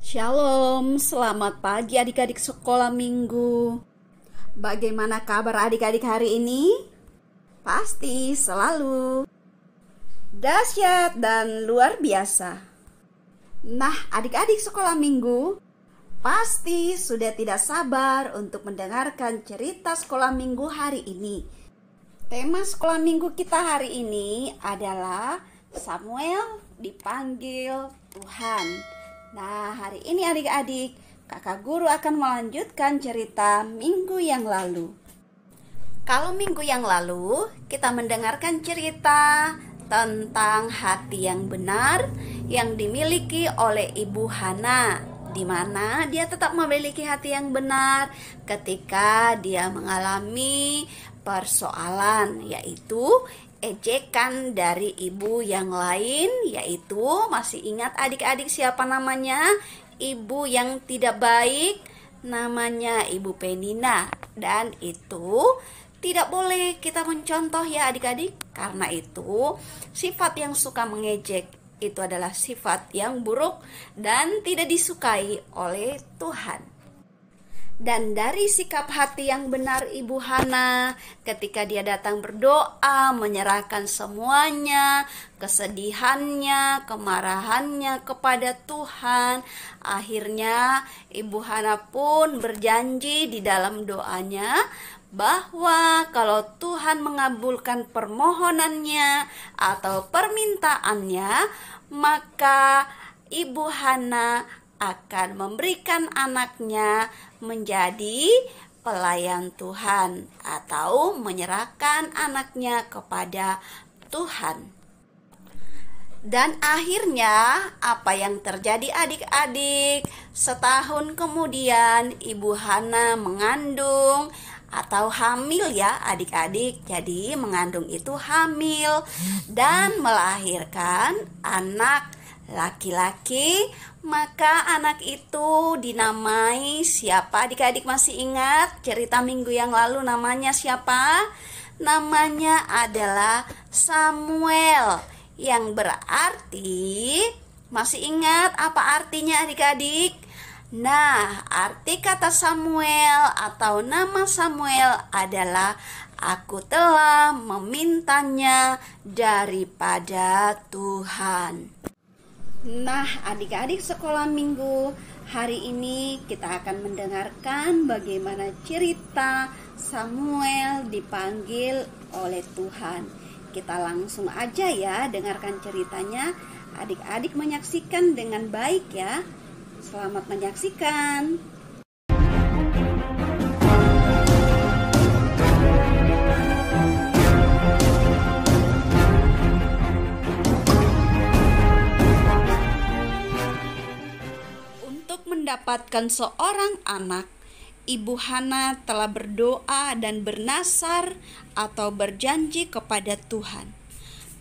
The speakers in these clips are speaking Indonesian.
Shalom, selamat pagi adik-adik sekolah minggu. Bagaimana kabar adik-adik hari ini? Pasti selalu dahsyat dan luar biasa. Nah, adik-adik sekolah minggu pasti sudah tidak sabar untuk mendengarkan cerita sekolah minggu hari ini. Tema sekolah minggu kita hari ini adalah Samuel dipanggil Tuhan. Nah, hari ini adik-adik, kakak guru akan melanjutkan cerita minggu yang lalu. Kalau minggu yang lalu, kita mendengarkan cerita tentang hati yang benar yang dimiliki oleh Ibu Hana, di mana dia tetap memiliki hati yang benar ketika dia mengalami persoalan, yaitu ejekan dari ibu yang lain, yaitu masih ingat adik-adik siapa namanya? Ibu yang tidak baik, namanya Ibu Penina. Dan itu tidak boleh kita mencontoh ya adik-adik, karena itu sifat yang suka mengejek itu adalah sifat yang buruk dan tidak disukai oleh Tuhan. Dan dari sikap hati yang benar Ibu Hana ketika dia datang berdoa, menyerahkan semuanya, kesedihannya, kemarahannya kepada Tuhan, akhirnya Ibu Hana pun berjanji di dalam doanya bahwa kalau Tuhan mengabulkan permohonannya atau permintaannya, maka Ibu Hana akan memberikan anaknya menjadi pelayan Tuhan atau menyerahkan anaknya kepada Tuhan. Dan akhirnya apa yang terjadi adik-adik? Setahun kemudian Ibu Hana mengandung atau hamil ya adik-adik. Jadi mengandung itu hamil dan melahirkan anak laki-laki. Maka anak itu dinamai siapa? Adik-adik masih ingat cerita minggu yang lalu namanya siapa? Namanya adalah Samuel, yang berarti, masih ingat apa artinya adik-adik? Nah, arti kata Samuel atau nama Samuel adalah aku telah memintanya daripada Tuhan. Nah, adik-adik sekolah minggu, hari ini kita akan mendengarkan bagaimana cerita Samuel dipanggil oleh Tuhan. Kita langsung aja ya dengarkan ceritanya. Adik-adik menyaksikan dengan baik ya. Selamat menyaksikan. Mendapatkan seorang anak, Ibu Hana telah berdoa dan bernasar atau berjanji kepada Tuhan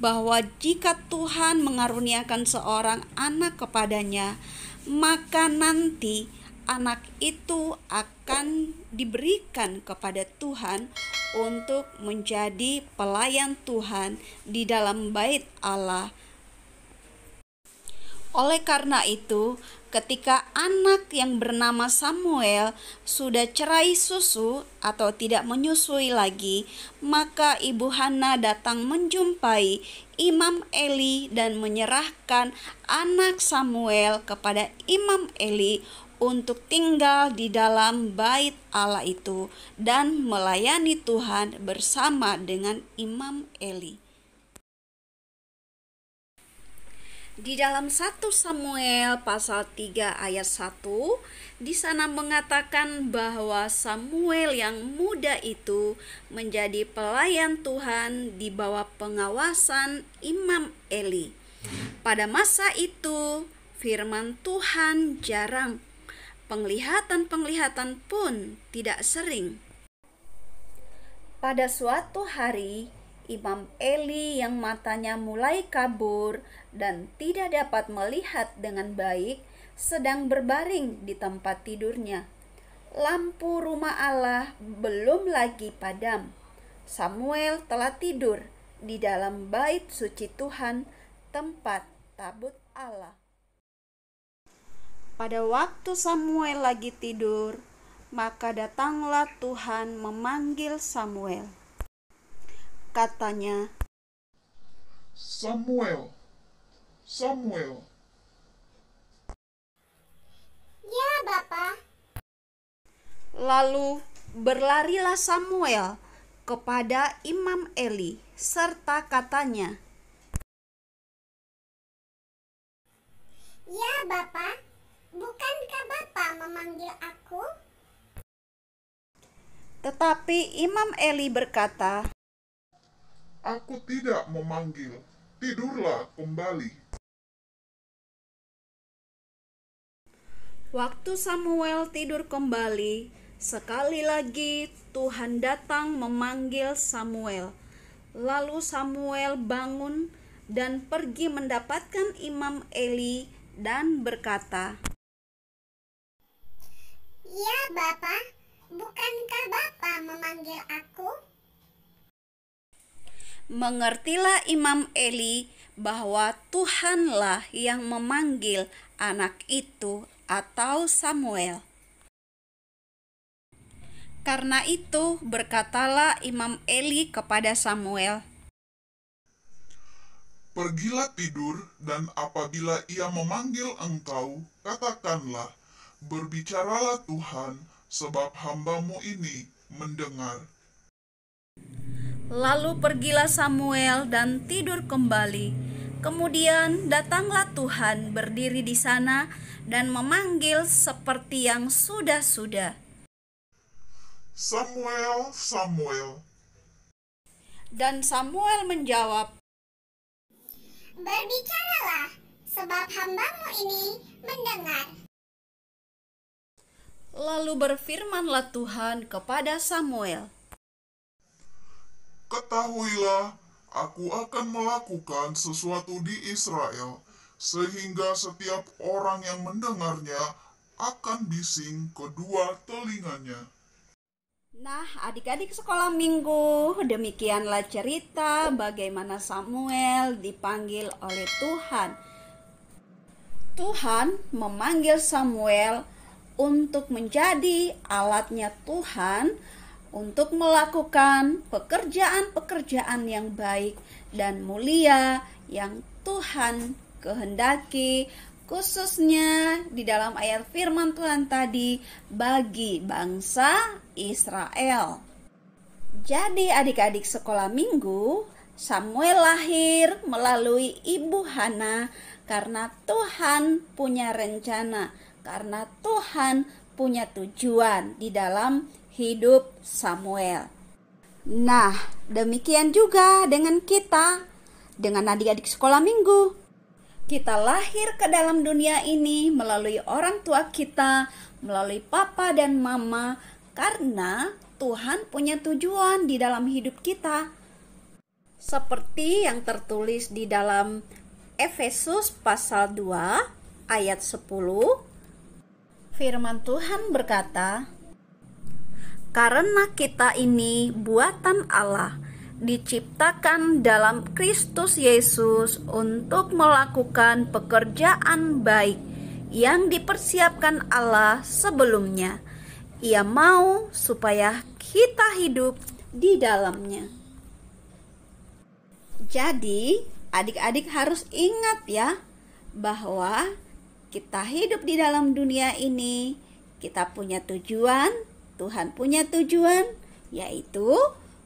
bahwa jika Tuhan mengaruniakan seorang anak kepadanya, maka nanti anak itu akan diberikan kepada Tuhan untuk menjadi pelayan Tuhan di dalam bait Allah. Oleh karena itu, ketika anak yang bernama Samuel sudah cerai susu atau tidak menyusui lagi, maka Ibu Hana datang menjumpai Imam Eli dan menyerahkan anak Samuel kepada Imam Eli untuk tinggal di dalam bait Allah itu dan melayani Tuhan bersama dengan Imam Eli. Di dalam 1 Samuel pasal 3 ayat 1, di sana mengatakan bahwa Samuel yang muda itu menjadi pelayan Tuhan di bawah pengawasan Imam Eli. Pada masa itu firman Tuhan jarang, penglihatan-penglihatan pun tidak sering. Pada suatu hari, Imam Eli yang matanya mulai kabur dan tidak dapat melihat dengan baik sedang berbaring di tempat tidurnya. Lampu rumah Allah belum lagi padam. Samuel telah tidur di dalam bait suci Tuhan, tempat tabut Allah. Pada waktu Samuel lagi tidur, maka datanglah Tuhan memanggil Samuel. Katanya, Samuel, Samuel. Ya, Bapa. Lalu berlarilah Samuel kepada Imam Eli serta katanya, Ya, Bapa. Bukankah Bapa memanggil aku? tetapi Imam Eli berkata, Aku tidak memanggil, tidurlah kembali. Waktu Samuel tidur kembali, sekali lagi Tuhan datang memanggil Samuel. Lalu Samuel bangun dan pergi mendapatkan Imam Eli dan berkata, Ya, Bapa. Bukankah Bapa memanggil aku? Mengertilah Imam Eli bahwa Tuhanlah yang memanggil anak itu atau Samuel. Karena itu berkatalah Imam Eli kepada Samuel, Pergilah tidur, dan apabila ia memanggil engkau, katakanlah, berbicaralah Tuhan, sebab hambamu ini mendengar. Lalu pergilah Samuel dan tidur kembali. Kemudian datanglah Tuhan berdiri di sana dan memanggil seperti yang sudah-sudah. Samuel, Samuel. Dan Samuel menjawab, Berbicaralah, sebab hambamu ini mendengar. Lalu berfirmanlah Tuhan kepada Samuel, Ketahuilah, aku akan melakukan sesuatu di Israel, sehingga setiap orang yang mendengarnya akan bising kedua telinganya. Nah, adik-adik sekolah minggu, demikianlah cerita bagaimana Samuel dipanggil oleh Tuhan. Tuhan memanggil Samuel untuk menjadi alatnya Tuhan untuk melakukan pekerjaan-pekerjaan yang baik dan mulia yang Tuhan kehendaki, khususnya di dalam ayat firman Tuhan tadi bagi bangsa Israel. Jadi adik-adik sekolah minggu, Samuel lahir melalui ibu Hana karena Tuhan punya rencana, karena Tuhan punya tujuan di dalam hidup Samuel. Nah, demikian juga dengan kita, dengan adik-adik sekolah minggu. Kita lahir ke dalam dunia ini melalui orang tua kita, melalui papa dan mama, karena Tuhan punya tujuan di dalam hidup kita. Seperti yang tertulis di dalam Efesus pasal 2 ayat 10, firman Tuhan berkata, karena kita ini buatan Allah, diciptakan dalam Kristus Yesus untuk melakukan pekerjaan baik yang dipersiapkan Allah sebelumnya. Ia mau supaya kita hidup di dalamnya. Jadi, adik-adik harus ingat ya, bahwa kita hidup di dalam dunia ini, kita punya tujuan, Tuhan punya tujuan, yaitu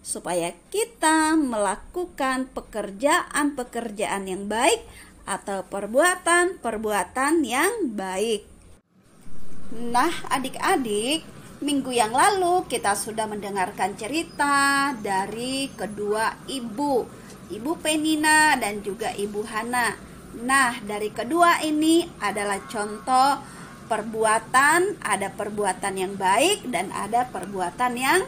supaya kita melakukan pekerjaan-pekerjaan yang baik atau perbuatan-perbuatan yang baik. Nah, adik-adik, minggu yang lalu kita sudah mendengarkan cerita dari kedua ibu, Ibu Penina dan juga Ibu Hana. Nah, dari kedua ini adalah contoh perbuatan, ada perbuatan yang baik dan ada perbuatan yang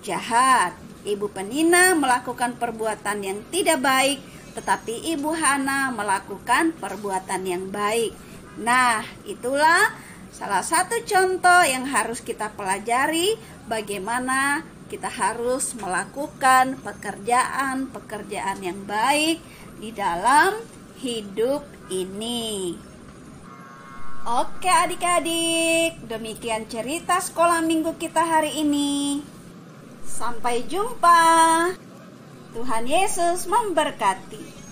jahat. Ibu Penina melakukan perbuatan yang tidak baik, tetapi Ibu Hana melakukan perbuatan yang baik. Nah, itulah salah satu contoh yang harus kita pelajari, bagaimana kita harus melakukan pekerjaan-pekerjaan yang baik di dalam hidup ini. Oke adik-adik, demikian cerita sekolah minggu kita hari ini. Sampai jumpa. Tuhan Yesus memberkati.